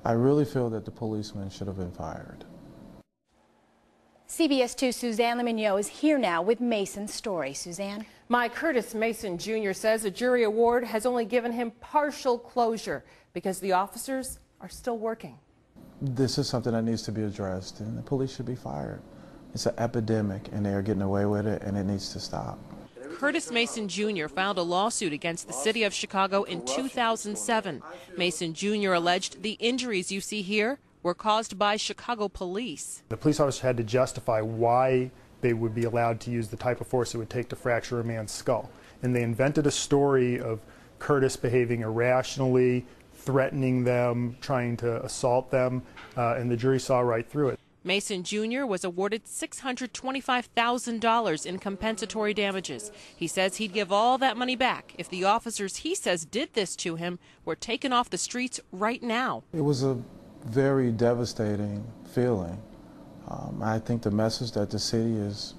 I really feel that the policeman should have been fired. CBS 2's Suzanne Le Mignot is here now with Mason's story. Suzanne? My Curtis Mason Jr. says a jury award has only given him partial closure because the officers are still working. This is something that needs to be addressed, and the police should be fired. It's an epidemic, and they are getting away with it, and it needs to stop. Curtis Mason Jr. filed a lawsuit against the city of Chicago in 2007. Mason Jr. alleged the injuries you see here were caused by Chicago police. The police officer had to justify why they would be allowed to use the type of force it would take to fracture a man's skull. And they invented a story of Curtis behaving irrationally, threatening them, trying to assault them, and the jury saw right through it. Mason Jr. was awarded $625,000 in compensatory damages. He says he'd give all that money back if the officers he says did this to him were taken off the streets right now. It was a very devastating feeling. I think the message that the city is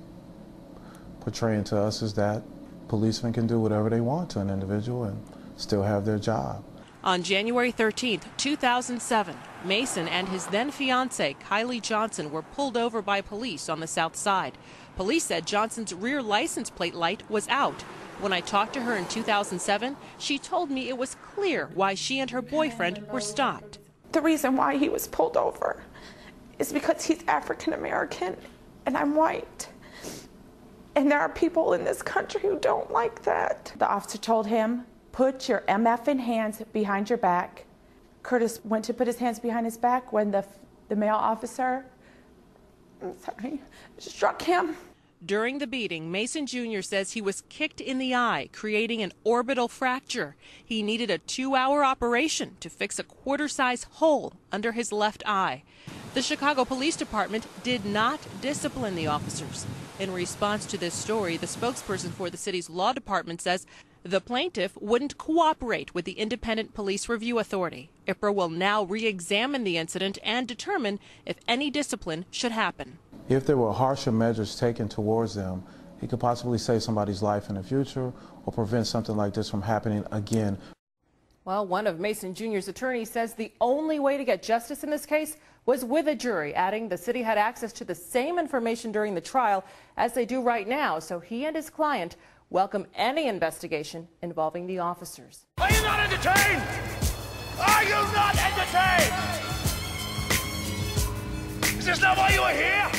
portraying to us is that policemen can do whatever they want to an individual and still have their job. On January 13, 2007, Mason and his then-fiancée, Kylie Johnson, were pulled over by police on the south side. Police said Johnson's rear license plate light was out. When I talked to her in 2007, she told me it was clear why she and her boyfriend were stopped. The reason why he was pulled over is because he's African American and I'm white. And there are people in this country who don't like that. The officer told him, "Put your MFing hands behind your back." Curtis went to put his hands behind his back when the male officer, struck him. During the beating, Mason Jr. says he was kicked in the eye, creating an orbital fracture. He needed a 2-hour operation to fix a quarter-size hole under his left eye. The Chicago Police Department did not discipline the officers. In response to this story, the spokesperson for the city's law department says the plaintiff wouldn't cooperate with the Independent Police Review Authority. IPRA will now re-examine the incident and determine if any discipline should happen. If there were harsher measures taken towards them, it could possibly save somebody's life in the future or prevent something like this from happening again. Well, one of Mason Jr.'s attorneys says the only way to get justice in this case was with a jury, adding the city had access to the same information during the trial as they do right now, so he and his client welcome any investigation involving the officers. Are you not entertained? Are you not entertained? Is this not why you are here?